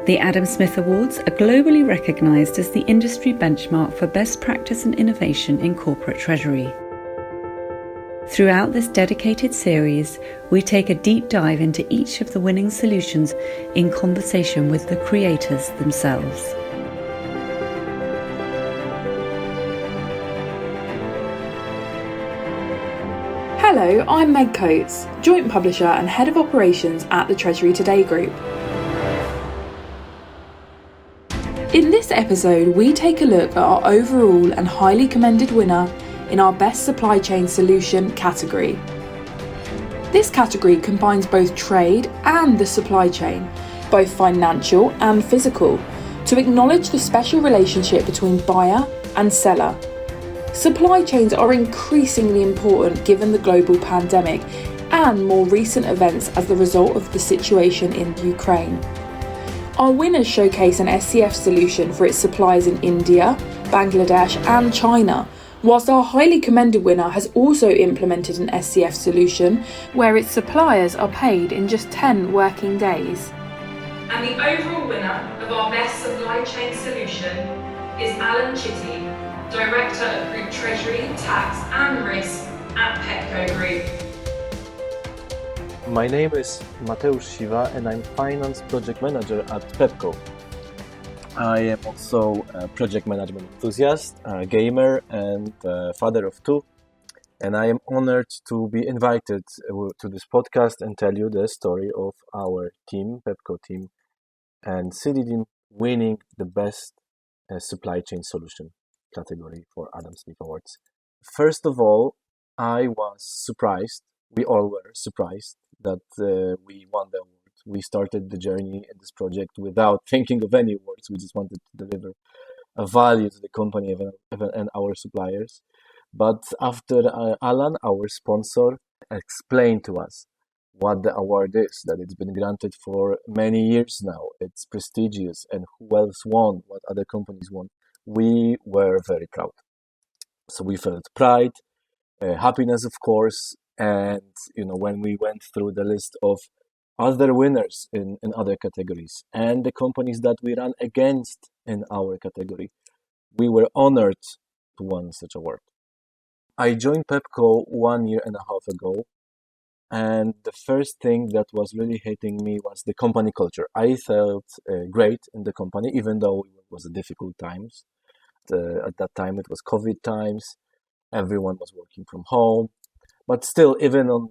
The Adam Smith Awards are globally recognised as the industry benchmark for best practice and innovation in corporate treasury. Throughout this dedicated series, we take a deep dive into each of the winning solutions in conversation with the creators themselves. Hello, I'm Meg Coates, Joint Publisher and Head of Operations at the Treasury Today Group. In this episode, we take a look at our overall and highly commended winner in our Best Supply Chain Solution category. This category combines both trade and the supply chain, both financial and physical, to acknowledge the special relationship between buyer and seller. Supply chains are increasingly important given the global pandemic and more recent events as the result of the situation in Ukraine. Our winners showcase an SCF solution for its suppliers in India, Bangladesh and China, whilst our highly commended winner has also implemented an SCF solution where its suppliers are paid in just 10 working days. And the overall winner of our Best Supply Chain Solution is Alan Chitty, Director of Group Treasury, Tax and Risk at Pepco Group. My name is Mehwish and I'm Finance Project Manager at Pepco. I am also a project management enthusiast, a gamer and a father of two. And I am honored to be invited to this podcast and tell you the story of our team, Pepco team, and Citi team winning the best supply chain solution category for Adam Smith Awards. First of all, I was surprised. We all were surprised that we won the award. We started the journey in this project without thinking of any awards. We just wanted to deliver a value to the company and our suppliers. But after Alan, our sponsor, explained to us what the award is, that it's been granted for many years now. It's prestigious, and who else won, what other companies won. We were very proud. So we felt pride, happiness, of course, and when we went through the list of other winners in other categories and the companies that we ran against in our category, we were honored to win such award. I joined Pepco 1.5 years ago, and the first thing that was really hitting me was the company culture. I felt great in the company, even though it was a difficult times. At that time, it was COVID times. Everyone was working from home. But still, even on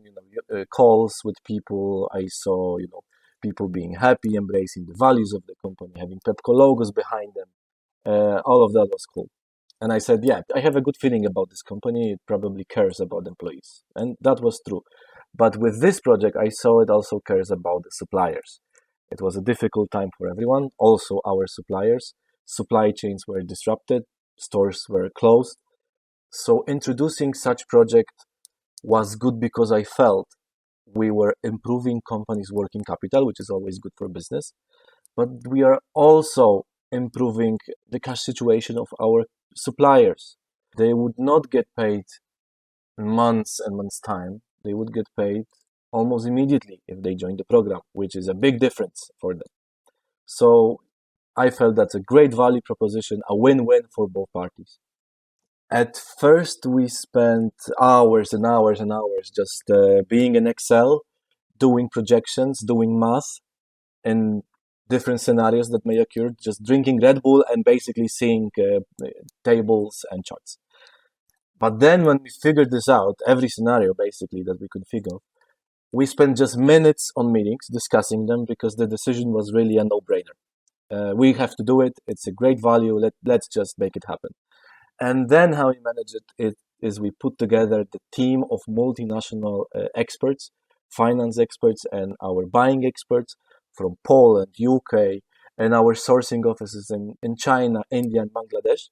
calls with people, I saw people being happy, embracing the values of the company, having Pepco logos behind them. All of that was cool. And I said, yeah, I have a good feeling about this company. It probably cares about employees. And that was true. But with this project, I saw it also cares about the suppliers. It was a difficult time for everyone, also our suppliers. Supply chains were disrupted, stores were closed. So introducing such project was good because I felt we were improving companies' working capital, which is always good for business. But we are also improving the cash situation of our suppliers. They would not get paid in months and months' time. They would get paid almost immediately if they join the program, which is a big difference for them. So I felt that's a great value proposition, a win-win for both parties. At first, we spent hours and hours and hours just being in Excel, doing projections, doing math in different scenarios that may occur, just drinking Red Bull and basically seeing tables and charts. But then when we figured this out, every scenario basically that we could figure, we spent just minutes on meetings discussing them because the decision was really a no-brainer. We have to do it. It's a great value. Let's just make it happen. And then how we manage it is we put together the team of multinational experts, finance experts and our buying experts from Poland, UK, and our sourcing offices in China, India, and Bangladesh.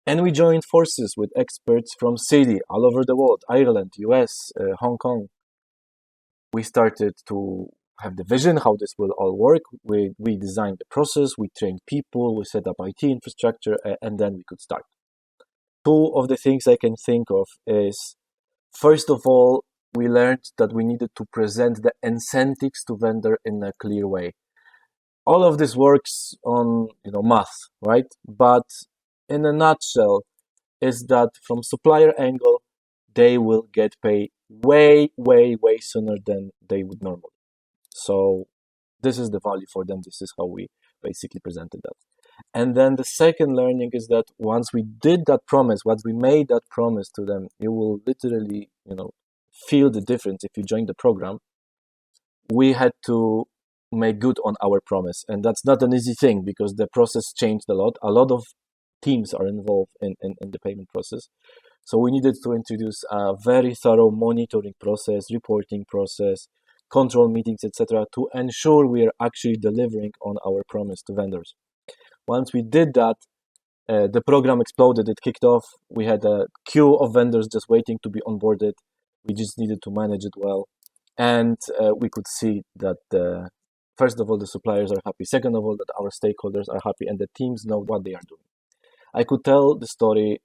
And we joined forces with experts from Citi all over the world, Ireland, US, Hong Kong. We started to have the vision how this will all work. We designed the process, we trained people, we set up IT infrastructure, and then we could start. Two of the things I can think of is, first of all, we learned that we needed to present the incentives to vendor in a clear way. all of this works on math, right? But in a nutshell, is that from supplier angle, they will get paid way, way, way sooner than they would normally. So this is the value for them. This is how we basically presented that. And then the second learning is that once we did that promise, once we made that promise to them, you will literally, feel the difference if you join the program. We had to make good on our promise. And that's not an easy thing because the process changed a lot. A lot of teams are involved in the payment process. So we needed to introduce a very thorough monitoring process, reporting process, control meetings, etc., to ensure we are actually delivering on our promise to vendors. Once we did that, the program exploded. It kicked off. We had a queue of vendors just waiting to be onboarded. We just needed to manage it well. And we could see that, first of all, the suppliers are happy. Second of all, that our stakeholders are happy and the teams know what they are doing. I could tell the story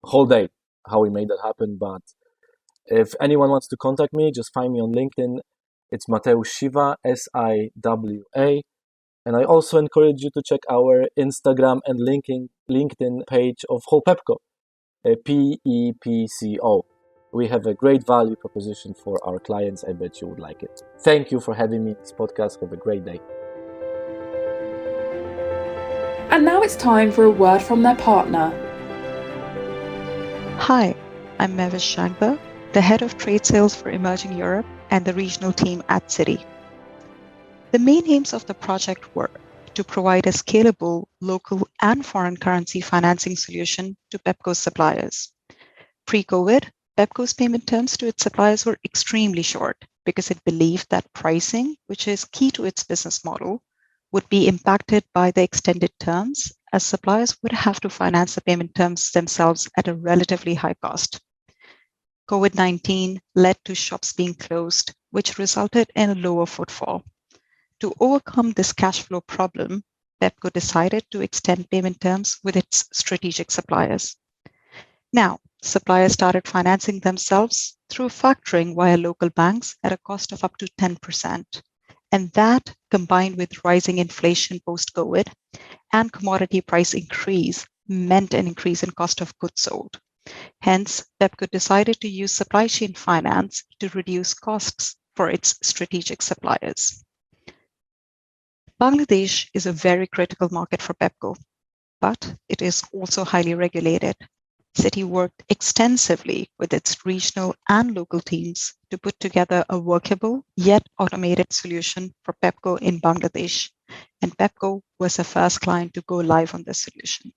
whole day, how we made that happen. But if anyone wants to contact me, just find me on LinkedIn. It's Mehwish Siwa, Siwa. And I also encourage you to check our Instagram and LinkedIn page of whole Pepco, Pepco. We have a great value proposition for our clients. I bet you would like it. Thank you for having me in this podcast. Have a great day. And now it's time for a word from their partner. Hi, I'm Mehwish Jangda, the head of trade sales for Emerging Europe and the regional team at Citi. The main aims of the project were to provide a scalable local and foreign currency financing solution to Pepco's suppliers. Pre-COVID, Pepco's payment terms to its suppliers were extremely short because it believed that pricing, which is key to its business model, would be impacted by the extended terms as suppliers would have to finance the payment terms themselves at a relatively high cost. COVID-19 led to shops being closed, which resulted in a lower footfall. To overcome this cash flow problem, Pepco decided to extend payment terms with its strategic suppliers. Now, suppliers started financing themselves through factoring via local banks at a cost of up to 10%. And that, combined with rising inflation post-COVID and commodity price increase, meant an increase in cost of goods sold. Hence, Pepco decided to use supply chain finance to reduce costs for its strategic suppliers. Bangladesh is a very critical market for Pepco, but it is also highly regulated. Citi worked extensively with its regional and local teams to put together a workable yet automated solution for Pepco in Bangladesh, and Pepco was the first client to go live on this solution.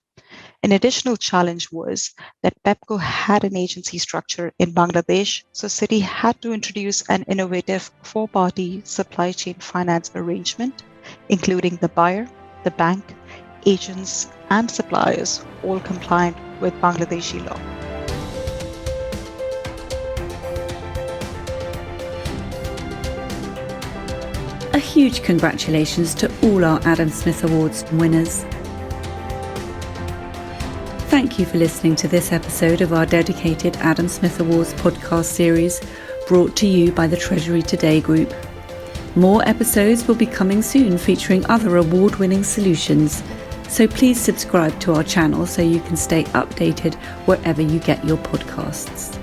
An additional challenge was that Pepco had an agency structure in Bangladesh, so Citi had to introduce an innovative four-party supply chain finance arrangement, including the buyer, the bank, agents, and suppliers, all compliant with Bangladeshi law. A huge congratulations to all our Adam Smith Awards winners. Thank you for listening to this episode of our dedicated Adam Smith Awards podcast series, brought to you by the Treasury Today Group. More episodes will be coming soon featuring other award-winning solutions, so please subscribe to our channel so you can stay updated wherever you get your podcasts.